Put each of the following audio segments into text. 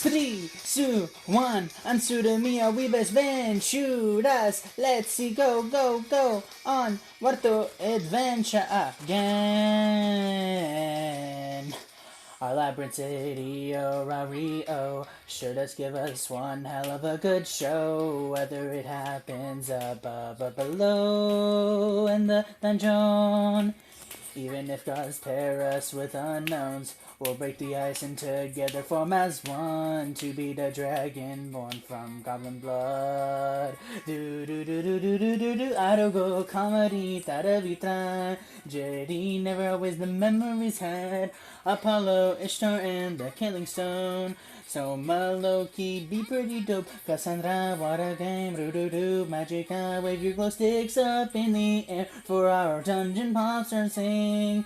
3, 2, 1, and to me we best shoot us. Let's see, go, go, go on. What to adventure again. Our labyrinth city, Rio, sure does give us one hell of a good show. Whether it happens above or below in the dungeon. Even if gods pair us with unknowns, we'll break the ice and together form as one to be the dragon born from goblin blood. Do do do do do do do do. I don't go comedy, tada vitra. Jedi never always the memories had. Apollo, Ishtar, and the Killing Stone. So Maloki, be pretty dope. Cassandra, what a game. Doo-doo-doo, magic eye, wave your glow sticks up in the air for our dungeon pops and sing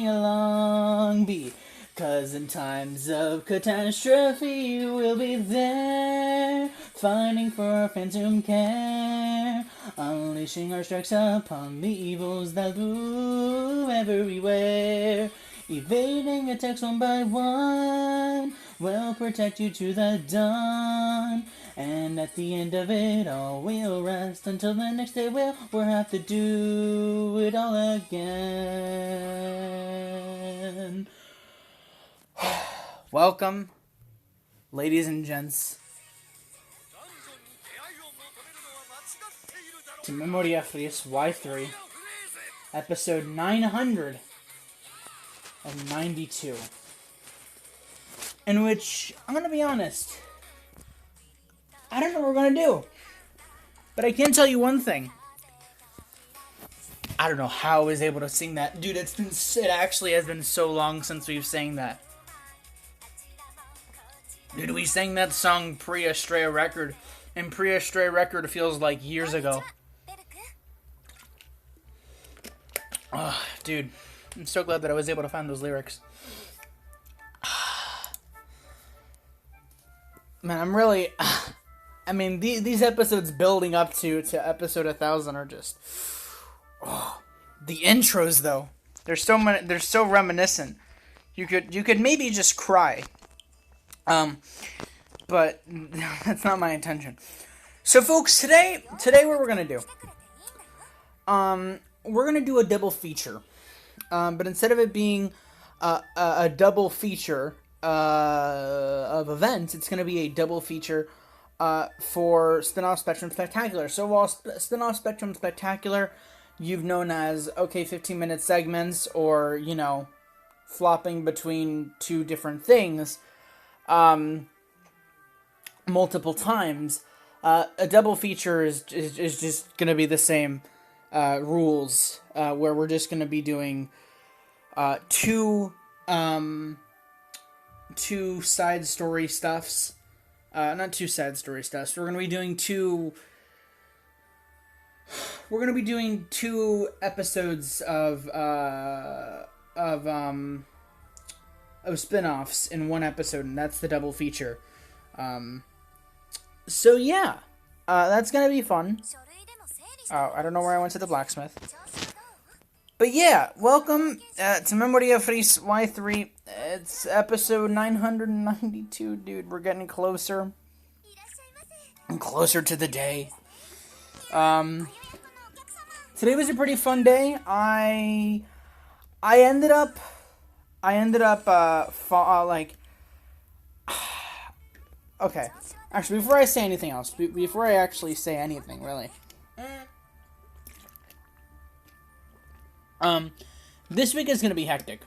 along. Because in times of catastrophe, we'll be there, fighting for our phantom care, unleashing our strikes upon the evils that loom everywhere. Evading attacks one by one, we'll protect you to the dawn. And at the end of it all, we'll rest until the next day. We'll have to do it all again. Welcome, ladies and gents, To Memoria Freese Y3, episode 992, in which, I'm going to be honest, I don't know what we're going to do, but I can tell you one thing. I don't know how I was able to sing that. Dude, it actually has been so long since we've sang that. Dude, we sang that song pre-Astray Record, and pre-Astray Record feels like years ago. Oh, dude, I'm so glad that I was able to find those lyrics. Man, I'm really... I mean, these episodes building up to episode 1000 are just... Oh, the intros, though. They're so reminiscent. You could maybe just cry. But that's not my intention. So, folks, today what we're gonna do, we're gonna do a double feature. But instead of it being a double feature of events, it's gonna be a double feature for Spin-Off Spectrum Spectacular. So while Spin-Off Spectrum Spectacular, you've known as 15-minute segments, or flopping between two different things. Multiple times, a double feature is just going to be the same rules, where we're just going to be doing two side story stuffs, not two side story stuffs. We're going to be doing two episodes of spin-offs in one episode, and that's the double feature. So yeah, that's gonna be fun. Oh, I don't know where I went to the blacksmith. But yeah, welcome to Memoria Freese Y3. It's episode 992, dude. We're getting closer and closer to the day. Today was a pretty fun day. I ended up okay. Actually, before I say anything else, before I actually say anything, really, this week is gonna be hectic.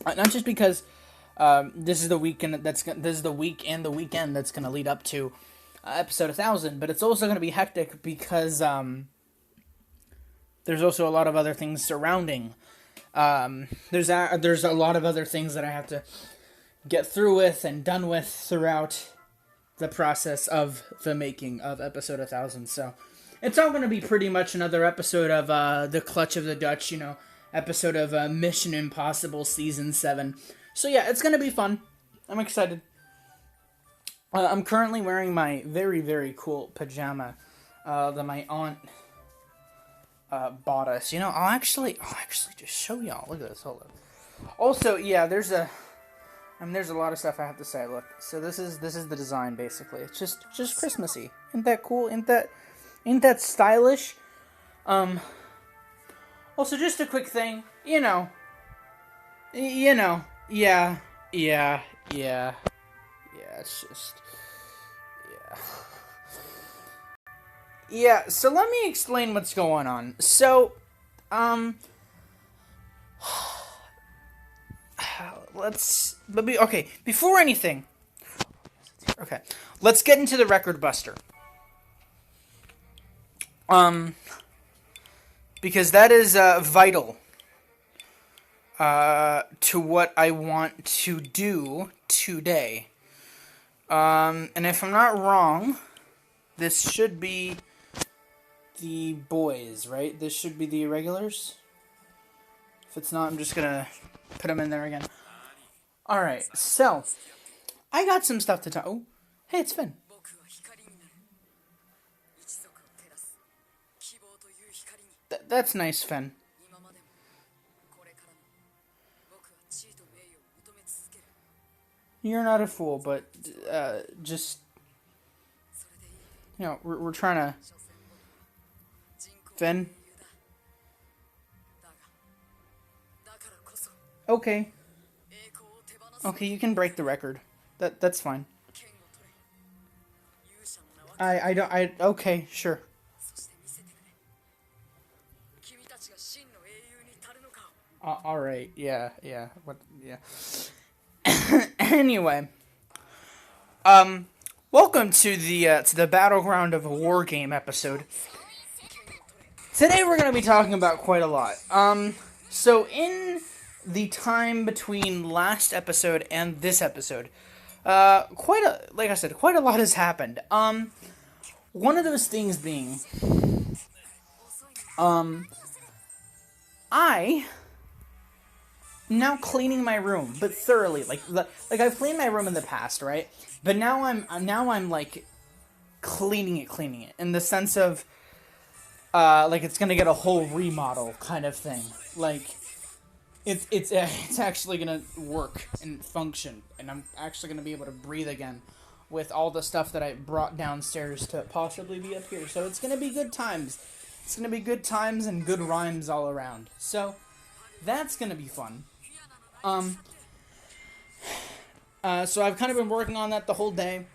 Not just because this is the week and the weekend that's gonna lead up to episode 1000, but it's also gonna be hectic because there's also a lot of other things surrounding. There's a lot of other things that I have to get through with and done with throughout the process of the making of episode 1000. So it's all going to be pretty much another episode of The Clutch of the Dutch, episode of Mission Impossible Season 7. So yeah, it's going to be fun. I'm excited. I'm currently wearing my very, very cool pajama that my aunt bought us. I'll actually just show y'all. Look at this. Hold up. Also, yeah, there's a I mean, there's a lot of stuff I have to say. Look, so this is the design basically. It's just Christmassy. Isn't that cool? Ain't that stylish? Also, just a quick thing. Yeah, yeah. It's just, yeah. Yeah. So let me explain what's going on. So, okay, before anything, okay, let's get into the record buster. Because that is vital to what I want to do today. And if I'm not wrong, this should be the boys, right? This should be the irregulars. If it's not, I'm just gonna put them in there again. Alright, so, I got some stuff to talk. Oh, hey, it's Finn. That's nice, Finn. You're not a fool, but just, we're trying to. Finn. Okay. Okay, you can break the record. That's fine. Okay, sure. Alright, yeah. Anyway. Welcome to the Battleground of a War Game episode. Today we're going to be talking about quite a lot. So in the time between last episode and this episode, quite a lot has happened. One of those things being, I now cleaning my room, but thoroughly. Like I've cleaned my room in the past, right? But now I'm like cleaning it in the sense of like it's gonna get a whole remodel kind of thing. Like it's actually gonna work and function, and I'm actually gonna be able to breathe again with all the stuff that I brought downstairs to possibly be up here. So it's gonna be good times. It's gonna be good times and good rhymes all around. So that's gonna be fun. So I've kind of been working on that the whole day.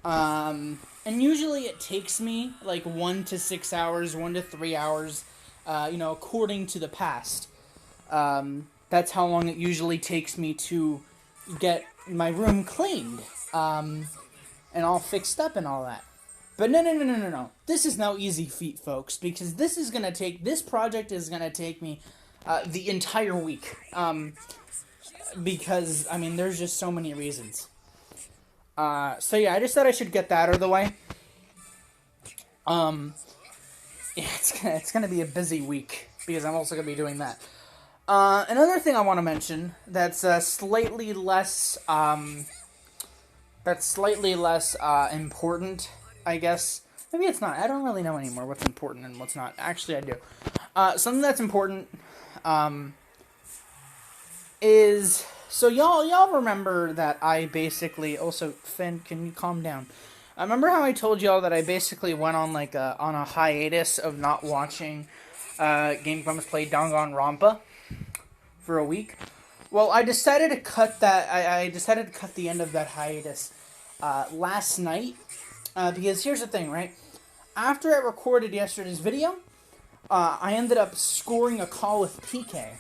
And usually it takes me like 1 to 6 hours, 1 to 3 hours, according to the past. That's how long it usually takes me to get my room cleaned, and all fixed up and all that. But no. This is no easy feat, folks, because this project is gonna take me, the entire week. Because, I mean, there's just so many reasons. So yeah, I just thought I should get that out of the way. Yeah, it's gonna be a busy week, because I'm also gonna be doing that. Another thing I want to mention that's slightly less important, I guess. Maybe it's not. I don't really know anymore what's important and what's not. Actually, I do. Something that's important, is, so y'all remember that I basically, also, Finn, can you calm down? I remember how I told y'all that I basically went on on a hiatus of not watching Game Grumps play Danganronpa for a week. Well, I decided to cut that. I decided to cut the end of that hiatus last night, because here's the thing, right? After I recorded yesterday's video, I ended up scoring a call with PK.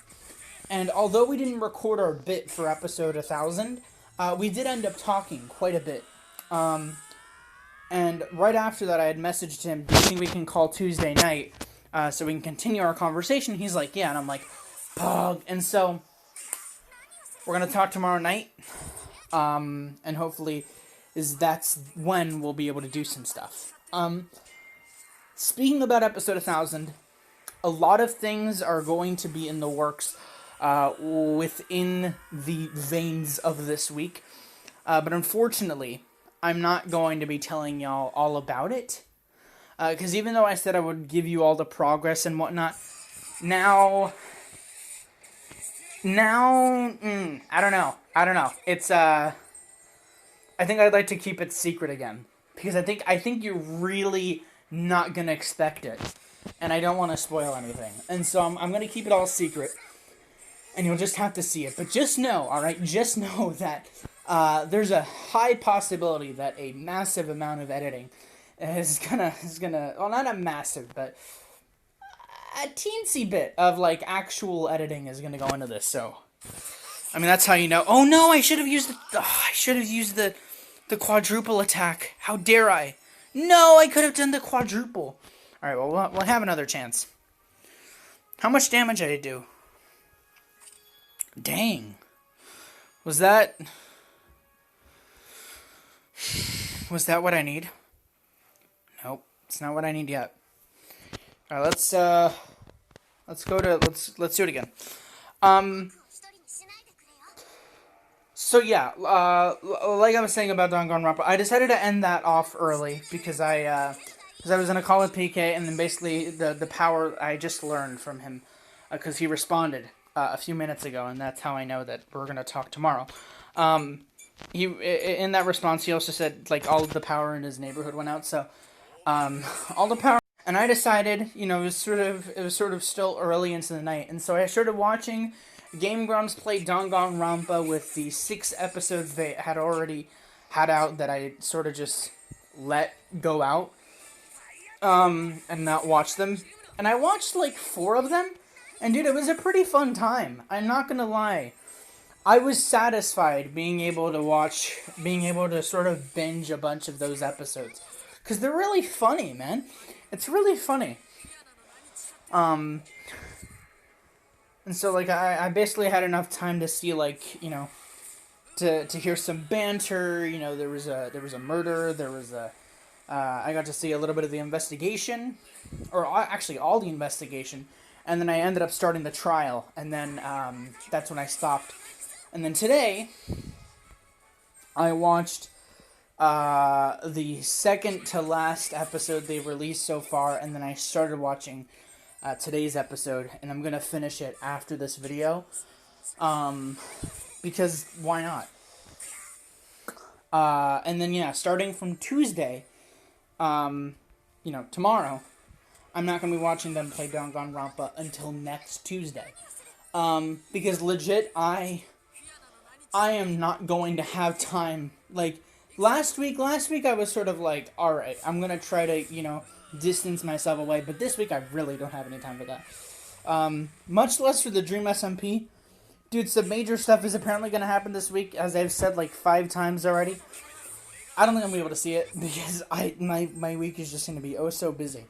And although we didn't record our bit for episode 1000, we did end up talking quite a bit. And right after that, I had messaged him, do you think we can call Tuesday night so we can continue our conversation? He's like, yeah. And I'm like, pog. And so we're going to talk tomorrow night. And hopefully that's when we'll be able to do some stuff. Speaking about episode 1000, a lot of things are going to be in the works within the veins of this week. But unfortunately, I'm not going to be telling y'all all about it. Because even though I said I would give you all the progress and whatnot, now now, I don't know. It's, I think I'd like to keep it secret again. Because I think you're really not going to expect it. And I don't want to spoil anything. And so I'm going to keep it all secret. And you'll just have to see it. But just know, alright, just know that there's a high possibility that a massive amount of editing is gonna, well, not a massive, but a teensy bit of, like, actual editing is gonna go into this, so. I mean, that's how you know. Oh no, I should have used the quadruple attack. How dare I? No, I could have done the quadruple. Alright, well, we'll have another chance. How much damage did I do? Dang. Was that what I need? Nope, it's not what I need yet. All right, let's do it again. So yeah, like I was saying about Danganronpa, I decided to end that off early because I was in a call with PK, and then basically the power I just learned from him because he responded a few minutes ago, and that's how I know that we're gonna talk tomorrow. He in that response, he also said like all of the power in his neighborhood went out, so all the power. And I decided, you know, it was sort of still early into the night, and so I started watching Game Grumps play Danganronpa with the 6 episodes they had already had out that I sort of just let go out, and not watch them. And I watched like 4 of them, and dude, it was a pretty fun time. I'm not gonna lie. I was satisfied being able to sort of binge a bunch of those episodes. Because they're really funny, man. It's really funny. And so, like, I basically had enough time to see, like, you know, to hear some banter. You know, there was a murder. There was I got to see a little bit of the investigation. Or actually all the investigation. And then I ended up starting the trial. And then that's when I stopped. And then today, I watched the second to last episode they've released so far, and then I started watching today's episode, and I'm gonna finish it after this video, because why not? And then yeah, starting from Tuesday, you know, tomorrow, I'm not gonna be watching them play Danganronpa until next Tuesday, because legit, I am not going to have time. Like, last week I was sort of like, alright, I'm going to try to, you know, distance myself away, but this week I really don't have any time for that. Much less for the Dream SMP. Dude, some major stuff is apparently going to happen this week, as I've said like 5 times already. I don't think I'm going to be able to see it, because my week is just going to be oh so busy.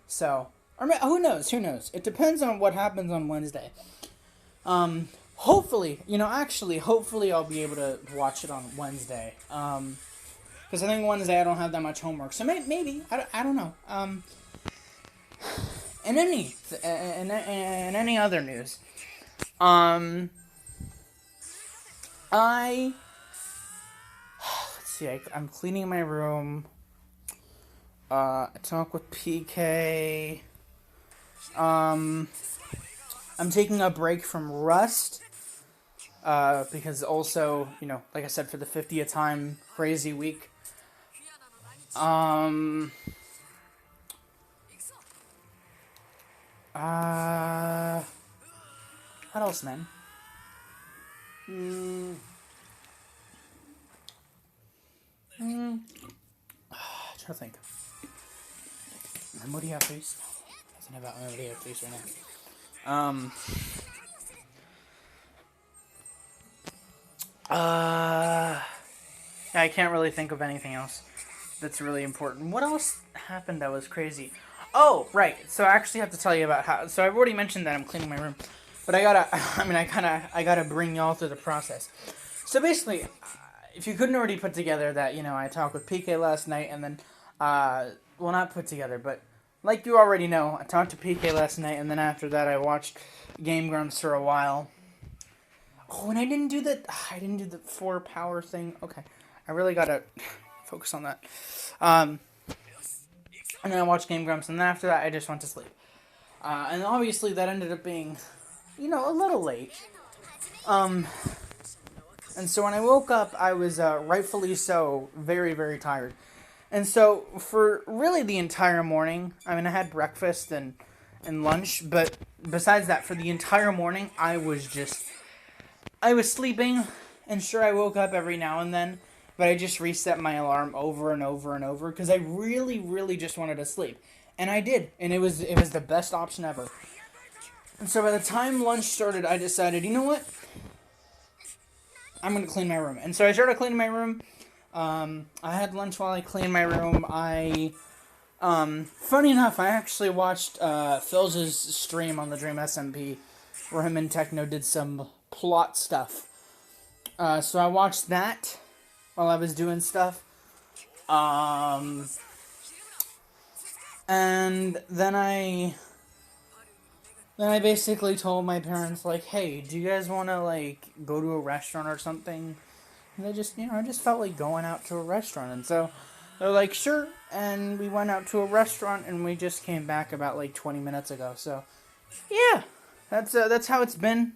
So, or who knows, It depends on what happens on Wednesday. Hopefully, you know, hopefully I'll be able to watch it on Wednesday. Because I think Wednesday I don't have that much homework. So maybe, I don't know. In any other news, let's see, I'm cleaning my room. I talk with PK. I'm taking a break from Rust. Because also, you know, like I said, for the 50th time, crazy week. What else, man? Trying to think. Memoria Freese. Doesn't have about Memoria Freese right now. I can't really think of anything else that's really important. What else happened that was crazy? Oh, right. So I actually have to tell you about how. So I've already mentioned that I'm cleaning my room, but I gotta bring y'all through the process. So basically, if you couldn't already put together that, you know, I talked with PK last night, and then, well, not put together, but like you already know, I talked to PK last night, and then after that, I watched Game Grumps for a while. Oh, and I didn't do the 4 power thing. Okay, I really gotta focus on that. And then I watched Game Grumps, and then after that, I just went to sleep. And obviously, that ended up being, you know, a little late. And so when I woke up, I was rightfully so very, very tired. And so for really the entire morning, I mean, I had breakfast and lunch, but besides that, for the entire morning, I was sleeping, and sure, I woke up every now and then, but I just reset my alarm over and over and over because I really, really just wanted to sleep. And I did, and it was the best option ever. And so by the time lunch started, I decided, you know what? I'm going to clean my room. And so I started cleaning my room. I had lunch while I cleaned my room. Funny enough, I actually watched Phil's stream on the Dream SMP where him and Techno did some plot stuff. So I watched that while I was doing stuff. And then I basically told my parents, like, hey, do you guys want to, like, go to a restaurant or something? And I just felt like going out to a restaurant. And so they're like, sure. And we went out to a restaurant, and we just came back about, like, 20 minutes ago. So, yeah, that's how it's been.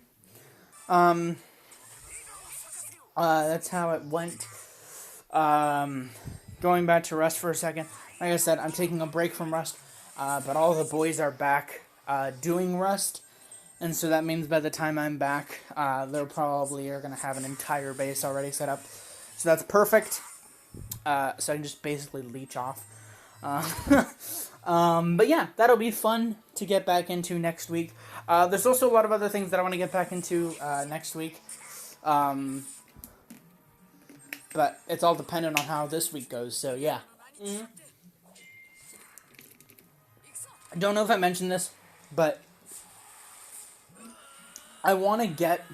That's how it went. Going back to Rust for a second. Like I said, I'm taking a break from Rust, but all the boys are back doing Rust, and so that means by the time I'm back, they probably are going to have an entire base already set up. So that's perfect. So I can just basically leech off. But yeah, that'll be fun to get back into next week. There's also a lot of other things that I want to get back into next week. But it's all dependent on how this week goes, so yeah. I don't know if I mentioned this, but I want to get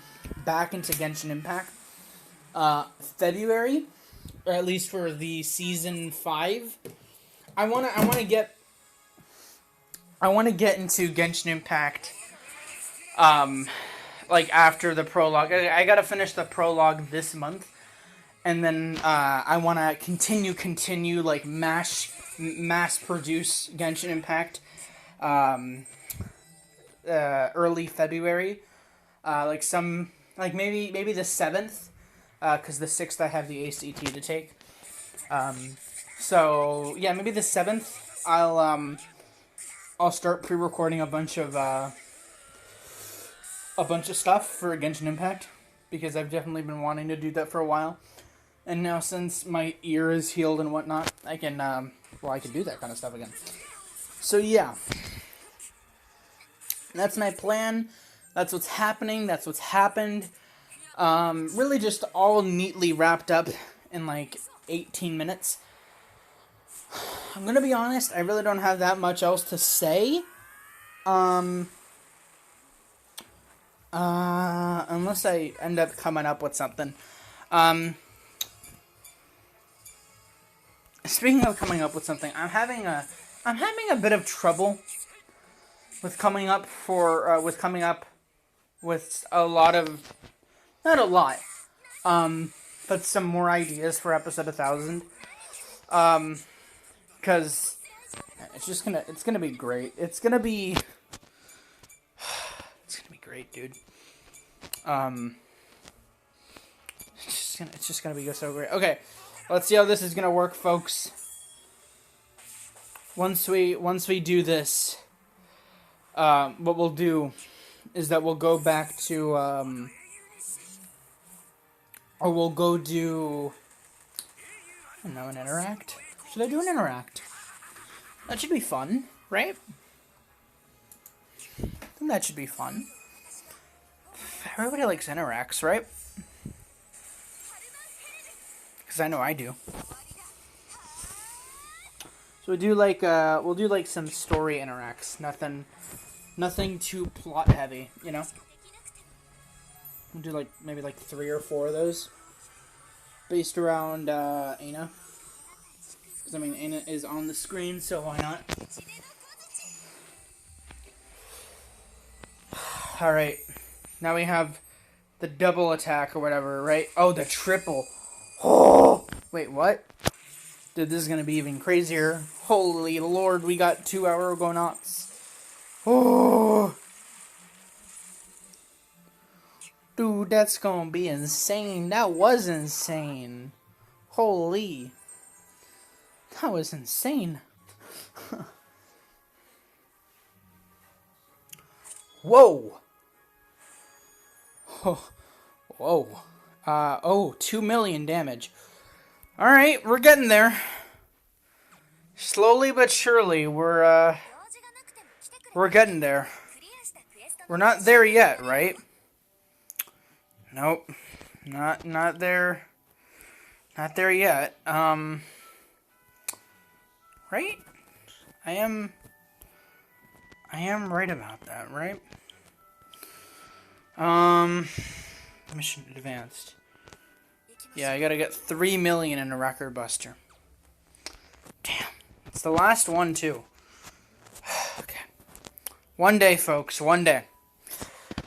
back into Genshin Impact February, or at least for the season 5. I want to get into Genshin Impact like after the prologue. I got to finish the prologue this month. And then I want to continue like mass produce Genshin Impact early February, like maybe the 7th, because the 6th I have the ACT to take. So yeah, maybe the 7th I'll start pre-recording a bunch of stuff for Genshin Impact, because I've definitely been wanting to do that for a while. And now, since my ear is healed and whatnot, I can do that kind of stuff again. So, yeah. That's my plan. That's what's happening. That's what's happened. Really just all neatly wrapped up in, like, 18 minutes. I'm gonna be honest, I really don't have that much else to say. Unless I end up coming up with something. Speaking of coming up with something, I'm having a bit of trouble with coming up with a lot of, not a lot, but some more ideas for episode 1000. Because it's gonna be great. It's gonna be great, dude. It's just gonna be so great. Okay. Let's see how this is gonna work, folks. Once we do this, what we'll do is that we'll go back to, or we'll go do, I don't know, an interact? Should I do an interact? That should be fun, right? I think that should be fun. Everybody likes interacts, right? Because I know I do. So we'll do like some story interacts. Nothing too plot heavy, you know? We'll do maybe 3 or 4 of those. Based around Aina. Because I mean Aina is on the screen, so why not? Alright. Now we have the double attack or whatever, right? Oh, the triple. Oh! Wait, what? Dude, this is gonna be even crazier. Holy Lord, we got 2 Argonauts. Oh! Dude, that's gonna be insane. That was insane. Holy. That was insane. Whoa. Oh, whoa. Oh, 2 million damage. Alright, we're getting there. Slowly but surely, we're getting there. We're not there yet, right? Nope. Not there. Not there yet. Right? I am right about that, right? Mission advanced. Yeah, I gotta get 3 million in a record buster. Damn. It's the last one, too. Okay. One day, folks. One day.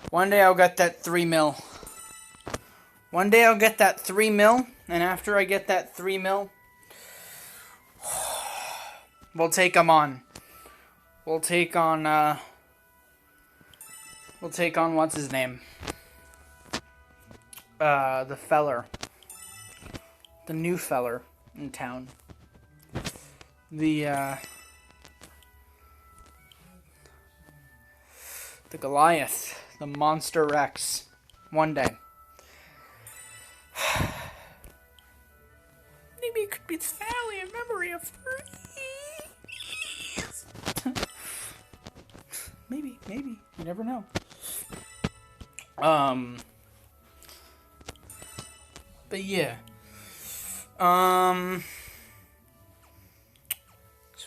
One day I'll get that 3 mil. One day I'll get that 3 mil. And after I get that 3 mil, we'll take them on. We'll take on, what's his name? The feller. The new feller in town. The Goliath. The Monster Rex. One day. Maybe it could be Sally in memory of Freeze. Maybe. You never know. But yeah. So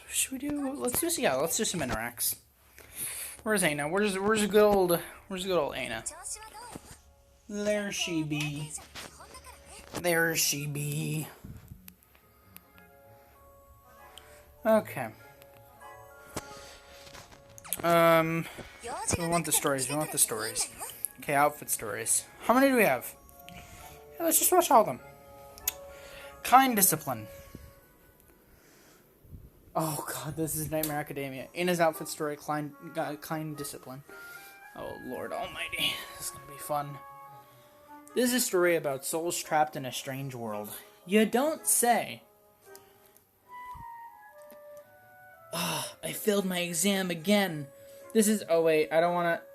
should we do? Let's do some interacts. Where's Aina? Where's good old Aina? There she be. There she be. Okay. We want the stories. Okay, outfit stories. How many do we have? Yeah, let's just watch all of them. Kind discipline. Oh god, this is Nightmare Academia. Aina's outfit story, kind discipline. Oh Lord Almighty, this is gonna be fun. This is a story about souls trapped in a strange world. You don't say. Ah, I failed my exam again. This is. Oh wait, I don't want to.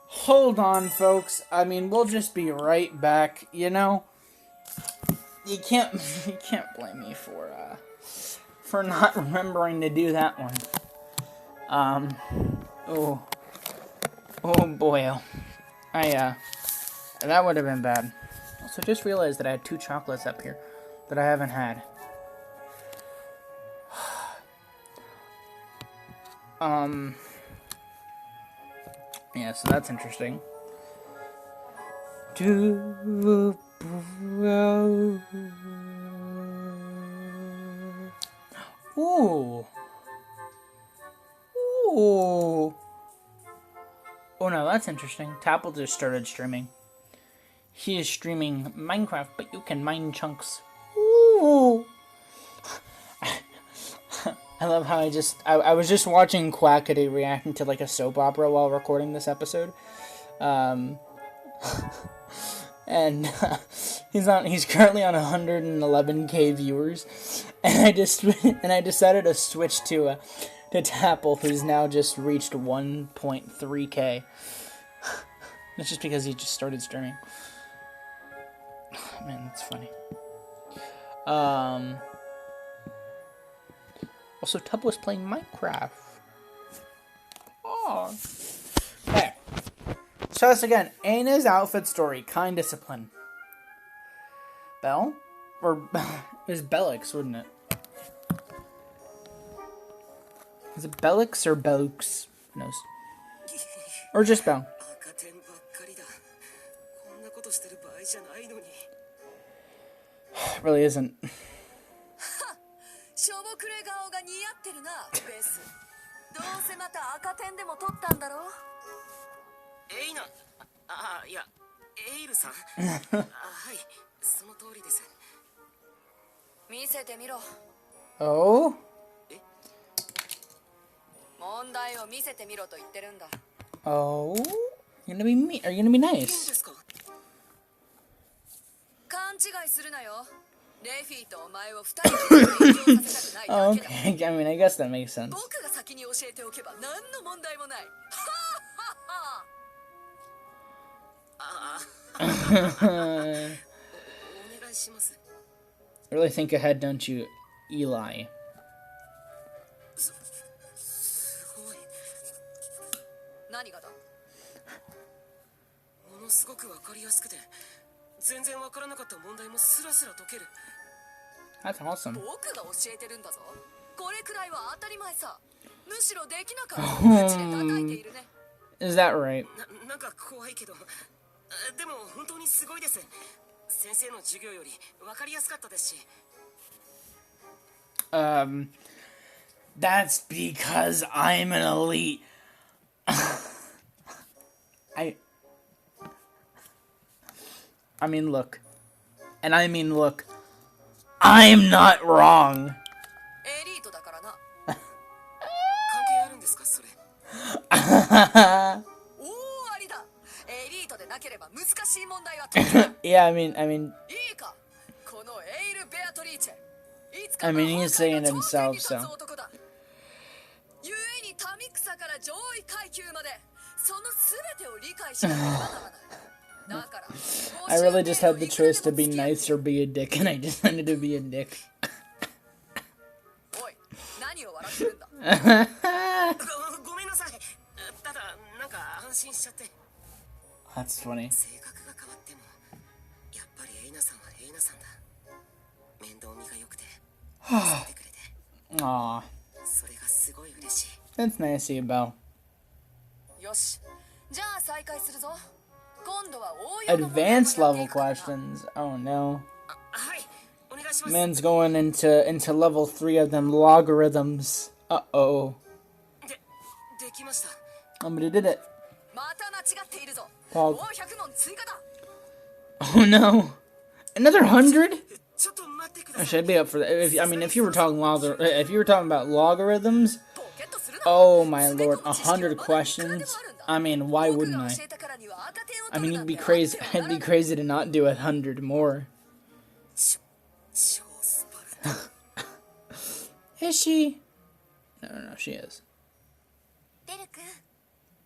Hold on, folks. I mean, we'll just be right back. You know, you can't blame me for not remembering to do that one. Oh boy, that would have been bad. Also, just realized that I had 2 chocolates up here that I haven't had. Yeah, so that's interesting. Ooh. Oh no, that's interesting. Tapple just started streaming. He is streaming Minecraft, but you can mine chunks. Ooh. I love how I was just watching Quackity reacting to like a soap opera while recording this episode. And he's currently on 111k viewers, and I decided to switch to Tapple, who's now just reached 1.3k. That's just because he just started streaming. Man, that's funny. Also, Tub was playing Minecraft. Oh. Okay. So this again. Aina's outfit story. Kind discipline. Bell? Or it was Bellix, wouldn't it? Is it Bellix or Bellux? Who knows? Or just Bell. It really isn't. Oh? Oh? You're gonna be mean, or you're gonna be nice? Oh, okay. I mean, I guess that makes sense. Really think ahead, don't you, Eli? 何がだ。ものすごくわかりやすくて、全然わからなかった問題もスラスラ解ける。That's awesome. 僕が教えてるんだぞ。これくらいは当たり前さ。むしろできなかったら口で叩いているね。Is that right? なんか怖いけど、でも本当にすごいです。先生の授業よりわかりやすかったですし。That's because I'm an elite. I mean, look. And I mean, look. I'm not wrong. エリートだからな。関係あるんですか、それ。大ありだ。エリートでなければ難しい問題は解けない。Yeah, I mean. いいか。このエイル・ベアトリーチェ。I mean, he's saying it himself, so. ゆえに民草から上位階級までそのすべてを理解しなければならない。だから I really just had the choice to be nice or be a dick, and I decided to be a dick. おい、何を笑ってるんだ。ごめんなさい。ただなんか安心しちゃって。 That's funny. 性格が変わってもやっぱりエイナさんはエイナさんだ。面倒見が良くて助けてくれて。Aww. それがすごい嬉しい。 That's nice of you, Belle. よし、じゃあ再開するぞ。今度は大山 Advanced level questions. Oh no. はい、お願いします。 Man's going into level 3 of them logarithms. Uh-oh. できました。 Somebody did it. また間違っているぞ。 Pog. 500問追加だ。 Oh no. Another 100? ちょっと待ってくだ I さい。 should be up for that. If you were talking about logarithms, oh my lord, 100 questions. I mean, why wouldn't I? I mean, it'd be crazy. It'd be crazy to not do 100 more. Is she? No, she is. ベル君、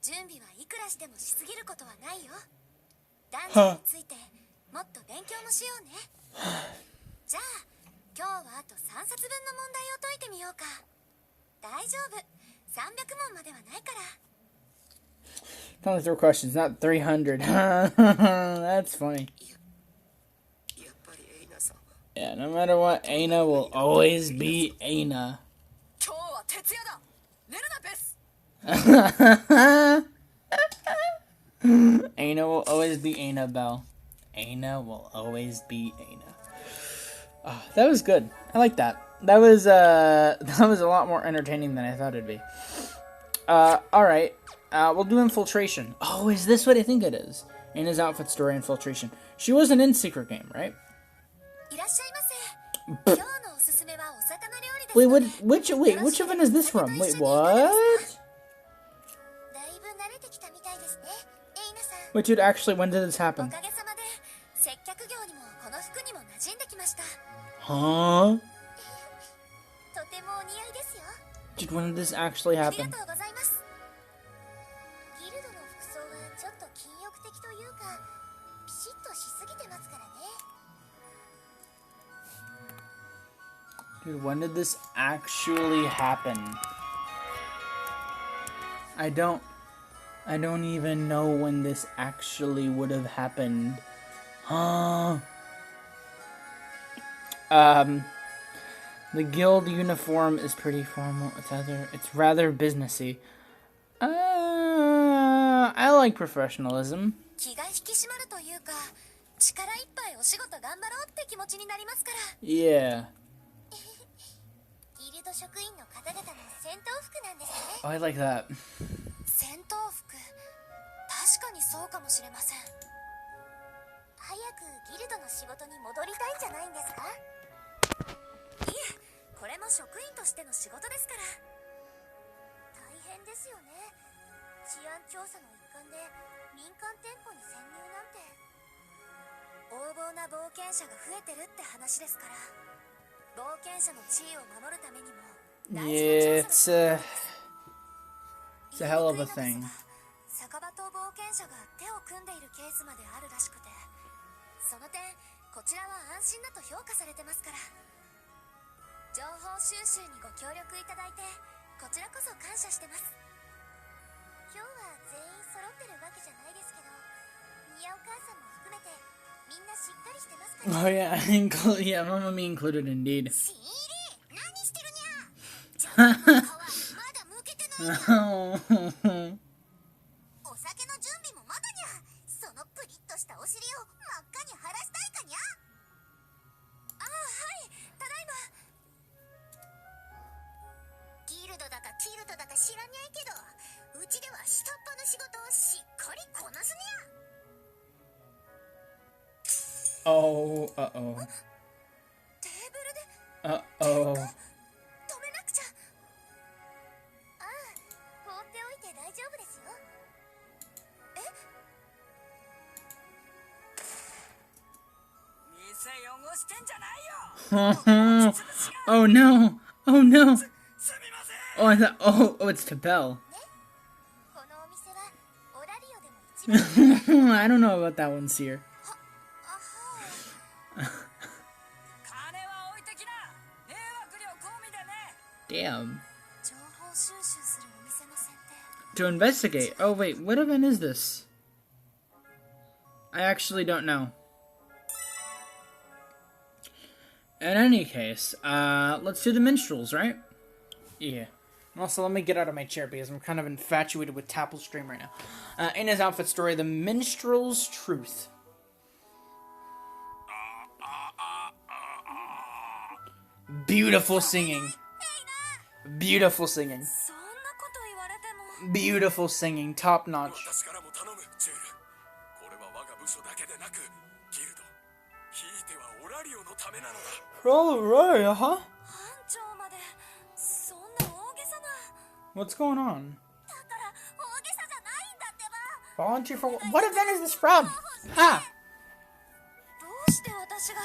準備はいくらしてもしすぎることはないよ。男女についてもっと勉強もしようね。じゃあ、今日はあと3冊分の問題を解いてみようか。大丈夫。300問まではないから。Only 3 questions, not 300. That's funny. Yeah, no matter what, Aina will always be Aina. Aina will always be Aina, Belle. Aina will always be Aina. Oh, that was good. I like that. That was a lot more entertaining than I thought it'd be. Alright. We'll do infiltration. Oh, is this what I think it is? Aina's outfit story infiltration. She wasn't in Secret Game, right? Wait, which event is this from? Wait, what? Wait, dude, actually, when did this happen? Huh? Dude, when did this actually happen? Dude, when did this actually happen? I don't even know when this actually would have happened. Huh? The guild uniform is pretty formal. It's rather businessy. I like professionalism. Yeah. Oh, I like that. 戦闘服、確かにそうかもしれません。早くギルドの仕事に戻りたいんじゃないんですか？いえ、これも職員としての仕事ですから。大変ですよね。治安調査の一環で民間店舗に潜入なんて。横暴な冒険者が増えてるって話ですから、冒険者の地位を守るためにも大 Yeah, 事な調査が it's a hell of a 言い thing. にくいのですが、酒場と冒険者が手を組んでいるケースまであるらしくて、その点こちらは安心だと評価されてますから。情報収集にご協力いただいてこちらこそ感謝してます。今日は全員揃ってるわけじゃないですけど、宮お母さんも含めてみんなしっかりしてますか Oh ら。yeah, yeah, Mama me included indeed. 新入り何してるにゃ。ちょっとの皮まだむけてないにゃ。お酒の準備もまだにゃ。そのプリッとしたお尻を真っ赤に晴らしたいかにゃ。ああ、はい、ただいま。ギルドだかティルドだか知らにゃいけど、うちでは下っ端の仕事をしっかりこなすにゃ。 Oh, uh-oh. テーブルで Uh-oh. 止めなくちゃ。ああ、放っておいて大丈夫ですよ。え、店汚してんじゃないよ。 Oh no. Oh no. すみません。 Oh, I thought, oh, it's Tabel. このお店はオラリオでも一番 I don't know about that one, Seer. 金は置いてきな。迷惑料込みでね。 Damn. 情報収集するお店の選定。 To investigate. Oh, wait, what event is this? I actually don't know. In any case, let's do the minstrels, right? Yeah. Also, let me get out of my chair because I'm kind of infatuated with Tapple's stream right now. In his outfit story, The Minstrel's Truth. Beautiful singing. Beautiful singing. そんなこと言われても。 Beautiful singing. Top notch. 私からも頼む、ジェール。これは我が部署だけでなく、ギルド、ひいてはオラリオのためなのだ。Alright, huh? 班長までそんな大げさな。 What's going on? だから大げさじゃないんだってば。 Volunteer for what event is this from? Ha! どうして私が。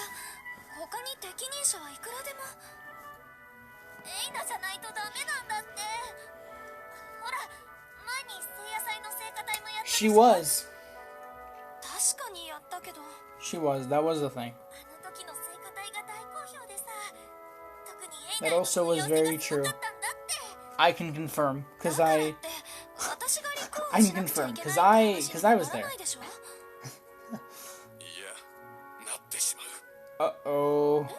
他に適任者はいくらでも。エイナじゃないとダメなんだって。ほら、前に聖夜祭の聖歌隊もやったでし She ょ。 was. 確かにやったけど。 She was. That was the thing. あの時の聖歌隊が大好評でさ。特にエイ That ナの also was 寄せ very がすご true. かったんだって。 I can confirm because だからっ I て私が立候 I 補し can なくちゃ confirm いけないって because 話 I に because I was なら there. ないでしょ。いや、なってしまう。 Uh-oh. グ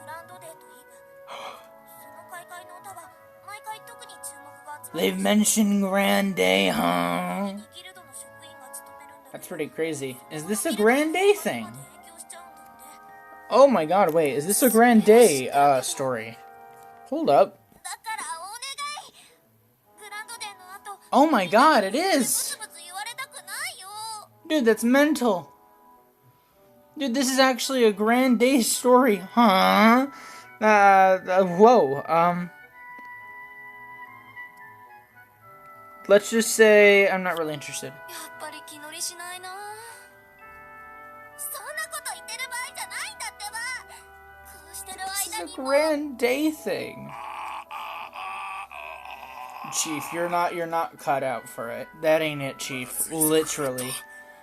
ランドデートイブ。その開会の歌は毎回特に注目が集まる。 They've mentioned Grand Day, huh? ギルドの職員が務めるんだけ That's ど。 pretty crazy. Is this a Grand Day thing? まで影響しちゃうんだって。 Oh my god, wait, is this a Grand Day story? Hold up. だからお願い。グランドデーの後。 Oh my god, it ブ is! ツブツ言われたくないよ。 Dude, that's mental. Dude, this is actually a Grand Day story, huh? Whoa, let's just say I'm not really interested. やっぱり気乗りしないな。そんなこと言ってる場合じゃないんだってば。こうしてる This is 間 a にも。 Grand Day thing. Chief, you're not cut out for it. That ain't it, Chief. Literally.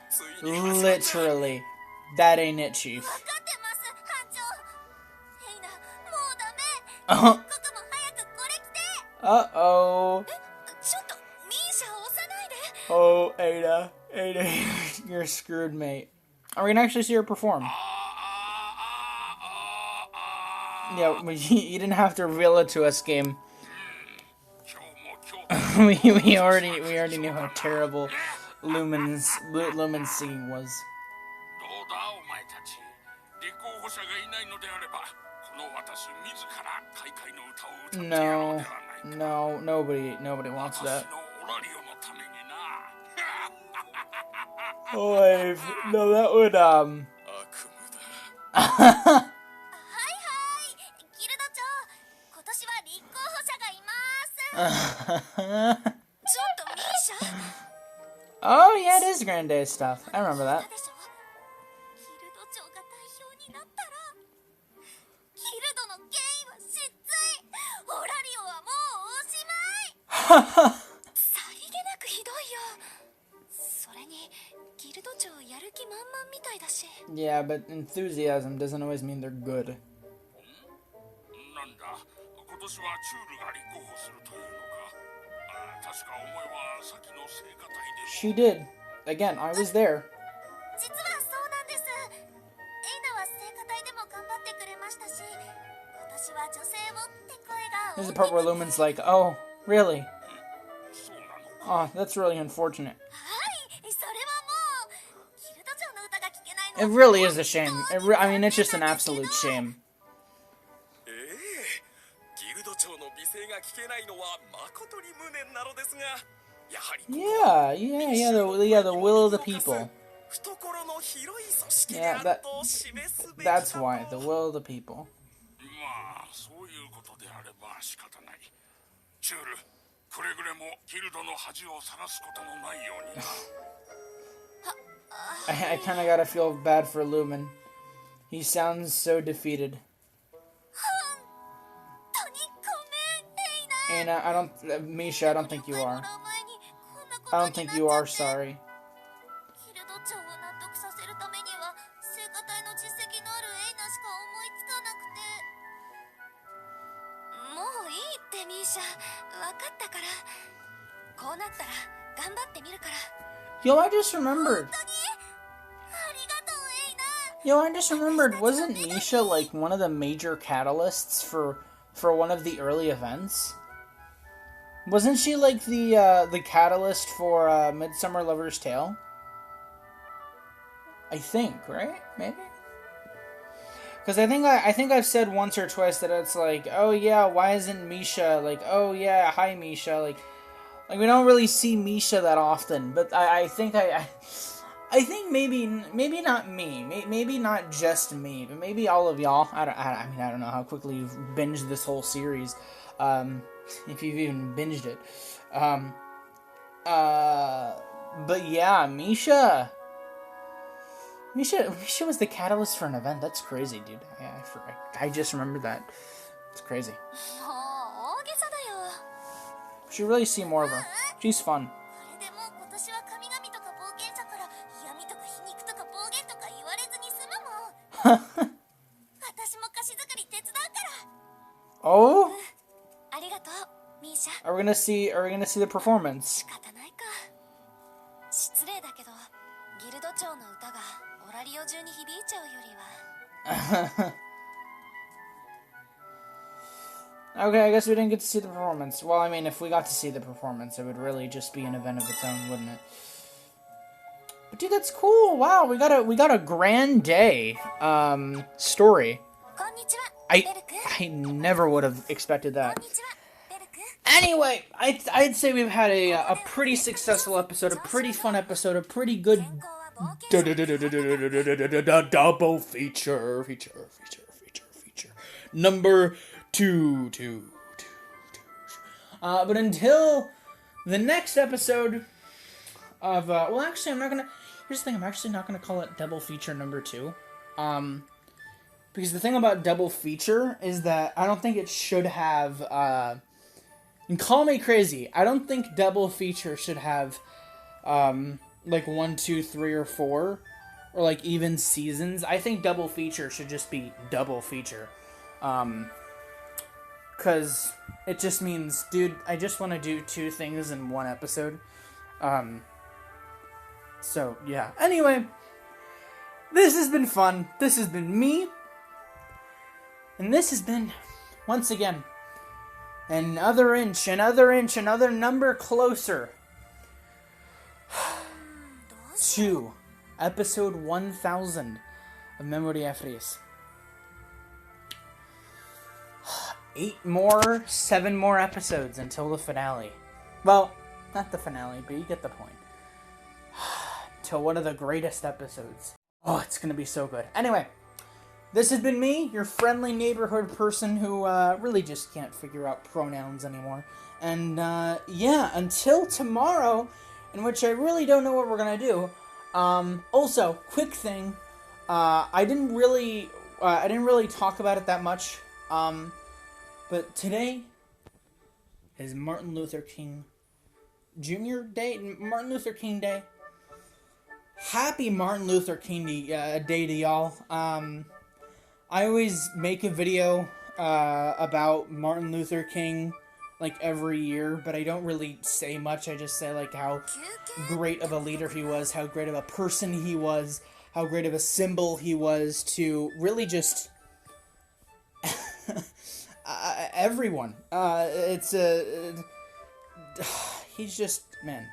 ついに始まった。 Literally. That ain't it, Chief. 分かってます班長。エイナもうダメ。 Uh 僕も早くこれ着て。 oh. ちょっとミーシャを押さないで。 Oh, Ada, you're screwed, mate. Are we gonna actually see her perform? Yeah, you didn't have to reveal it to us, game. 今日も今日 we already knew how terrible Lumen's singing was. どうだお前たち。立候補者がいないのであれば、この私自ら開会の歌を歌ってやろう No, ではないか。 nobody wants 私 that. のオラリオのためにな。 Oh, wave. No, that would 悪夢だ。はいはい。ギルド長、今年は立候補者がいます。ちょっとミーシャ。Oh, yeah, it is Grand Day stuff. I remember that. でしょ。ギルド長が代表になったらギルドの権威は失墜。オラリオはもうおしまい。さりげなくひどいよ。それにギルド長やる気満々みたいだし。 Yeah, but enthusiasm doesn't always mean they're good. なんだ、今年はチュールが立候補するというのか。確かお前は先の聖歌隊で。 She did. Again, I was there. 実はそうなんです。エイナは聖歌隊でも頑張ってくれましたし、私は女性をって声が There's 大 the き part where くて。 Lumen's like, oh, really? そうなのか。 Oh, that's really unfortunate. はい、それはもうギルド長の歌が聴けないの It は really is a shame. I mean, it's just an absolute shame. ギルド長の美声が聞けないのは誠に無念なのですが、やはり Yeah, the will of the people. 懐の広い組織で Yeah, あると示すべき that's だ why. と。 The will of the people. まあそういうことであれば仕方ない。チュール、くれぐれもギルドの恥をさらすことのないようにな。I kind of gotta feel bad for Lumen. He sounds so defeated. 本当にごめん、エイナ。 Misha, I don't think you are. I don't think you are sorry. ギルド長を納得させるためには聖歌隊の実績のあるエイナしか思いつかなくて。もういいってミーシャ、分かったから。こうなったら頑張ってみるから。 Yo, I just remembered. 本当にありがとう、エイナ。 Yo, I just remembered. Wasn't Misha like one of the major catalysts for one of the early events? Wasn't she like the catalyst for Midsummer Lover's Tale? I think, right? Maybe. Because I think I've said once or twice that it's like, oh yeah, why isn't Misha like, oh yeah, hi Misha, like we don't really see Misha that often. But I think maybe not me, maybe not just me, but maybe all of y'all. I don't know how quickly you've binged this whole series, if you've even binged it. But yeah, Misha was the catalyst for an event. That's crazy, dude. I just remembered that. It's crazy. もう大げさだよ。 We should really see more of her. She's fun. これでもう今年は神々とか冒険者から嫌味とか皮肉とか暴言とか言われずに済むもん。私も歌詞作り手伝うから。 Oh? ありがとう、ミーシャ。 Are we gonna see the performance? 仕方ないか。失礼だけど、ギルド長の歌がオラリオ中に響いちゃうよりは。 Okay, I guess we didn't get to see the performance. Well, I mean, if we got to see the performance, it would really just be an event of its own, wouldn't it? But dude, that's cool. Wow, we got a grand day story. こんにちは、 I ベル君。 I never would have expected こ that. んにちは、ベル君。 Anyway, I'd say we've had a pretty successful episode, a pretty fun episode, a pretty good 健康は冒険者。 double feature. Number two. But until the next episode of well, actually, here's the thing. I'm actually not gonna call it double feature number 2. Because the thing about double feature is that I don't think it should have and call me crazy, I don't think double feature should have like 1, 2, 3, or 4, or like even seasons. I think double feature should just be double feature. Cause it just means, dude, I just want to do 2 things in 1 episode. So yeah. Anyway, this has been fun. This has been me. And this has been, once again, another number closer to episode 1000 of Memoria Freese. 7 more episodes until the finale. Well, not the finale, but you get the point. Till one of the greatest episodes. Oh, it's gonna be so good. Anyway, this has been me, your friendly neighborhood person who really just can't figure out pronouns anymore. And yeah, until tomorrow, in which I really don't know what we're gonna do. Also, quick thing, I didn't really talk about it that much. But today is Martin Luther King Jr. Day, Martin Luther King Day. Happy Martin Luther King Day to y'all. I always make a video about Martin Luther King like every year, but I don't really say much. I just say like how great of a leader he was, how great of a person he was, how great of a symbol he was to really just everyone. He's just, man.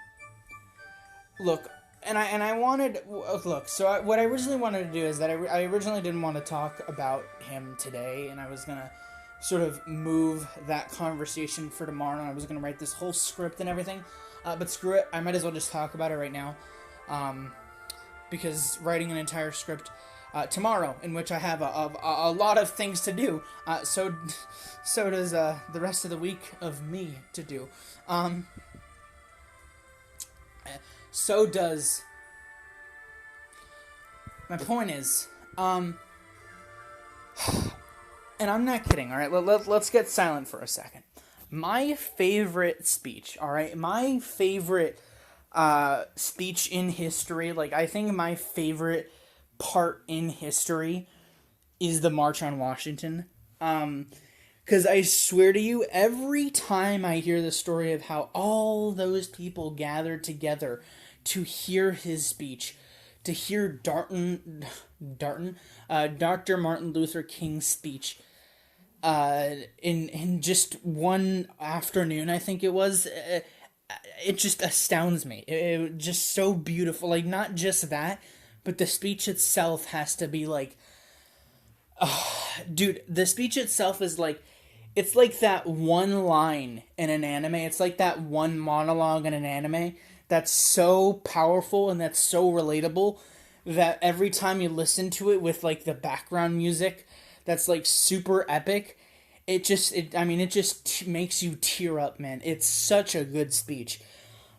Look, and I wanted, look, so what I originally wanted to do is that I originally didn't want to talk about him today, and I was going to sort of move that conversation for tomorrow, and I was going to write this whole script and everything, but screw it, I might as well just talk about it right now, because writing an entire script tomorrow, in which I have a lot of things to do, so does the rest of the week of me to do. So does... My point is, and I'm not kidding, alright? Let's get silent for a second. My favorite speech, alright? My favorite speech in history, like, I think my favorite part in history is the March on Washington. Because I swear to you, every time I hear the story of how all those people gathered together to hear his speech, to hear Dr. Martin Luther King's speech, in just one afternoon, I think it was, it just astounds me. It was just so beautiful. Like, not just that, but the speech itself has to be like, dude, the speech itself is like, it's like that one line in an anime. It's like that one monologue in an anime that's so powerful and that's so relatable that every time you listen to it with like the background music that's like super epic, it just makes you tear up, man. It's such a good speech.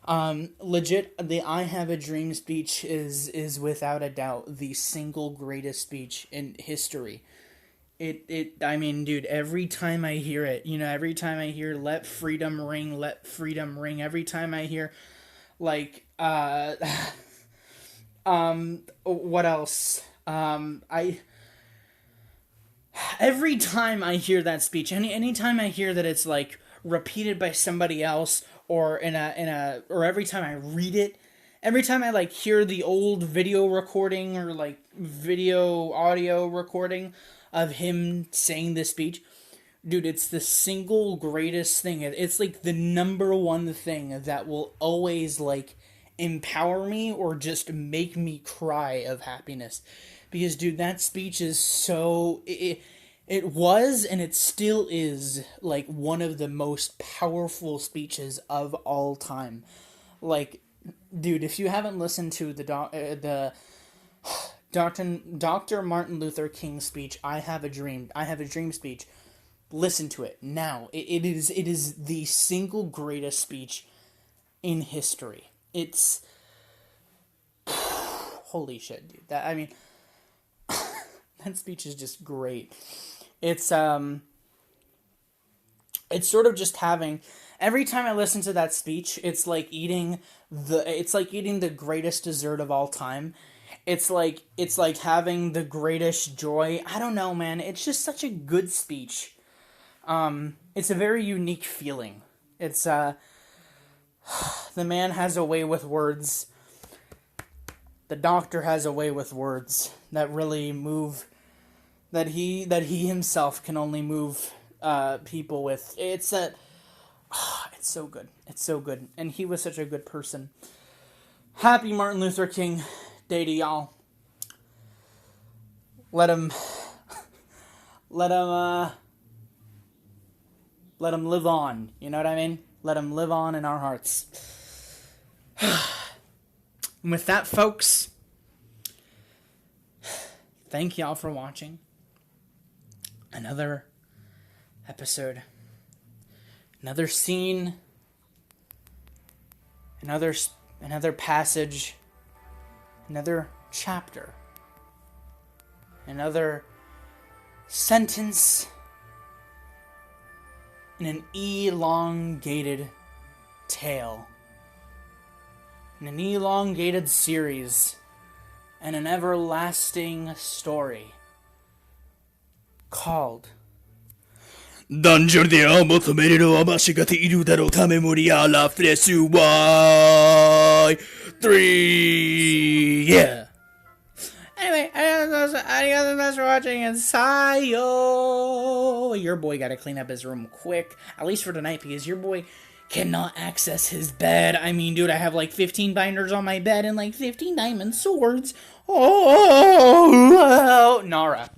Legit, the I Have a Dream speech is without a doubt the single greatest speech in history. I mean, dude, every time I hear it, every time I hear let freedom ring, every time I hear, like, what else? Every time I hear that speech, anytime I hear that it's, like, repeated by somebody else, or or every time I read it, every time I, like, hear the old video recording, or, like, audio recording of him saying this speech, dude, it's the single greatest thing. It's like the number one thing that will always like empower me or just make me cry of happiness. Because, dude, that speech is so... It was and it still is like one of the most powerful speeches of all time. Like, dude, if you haven't listened to Dr. Martin Luther King speech, I Have a Dream speech, listen to it now. It is the single greatest speech in history. It's holy shit, dude. That speech is just great. It's sort of just having, every time I listen to that speech, it's like eating the greatest dessert of all time. It's like having the greatest joy. I don't know, man. It's just such a good speech. It's a very unique feeling. It's, the man has a way with words. The doctor has a way with words that really move, that he himself can only move, people with. It's so good. It's so good. And he was such a good person. Happy Martin Luther King Day to y'all. Let him live on. You know what I mean? Let him live on in our hearts. And with that, folks, thank y'all for watching another episode, another scene, another another passage, another chapter, another sentence in an elongated tale, in an elongated series, and an everlasting story called Dungeon de Almotomedo Amashigati Iru Daro To Memoria Freese Y3. Yeah. Anyway, thanks for watching, and sayo! Your boy gotta clean up his room quick, at least for tonight, because your boy cannot access his bed. I mean, dude, I have like 15 binders on my bed and like 15 diamond swords. Oh, Nara.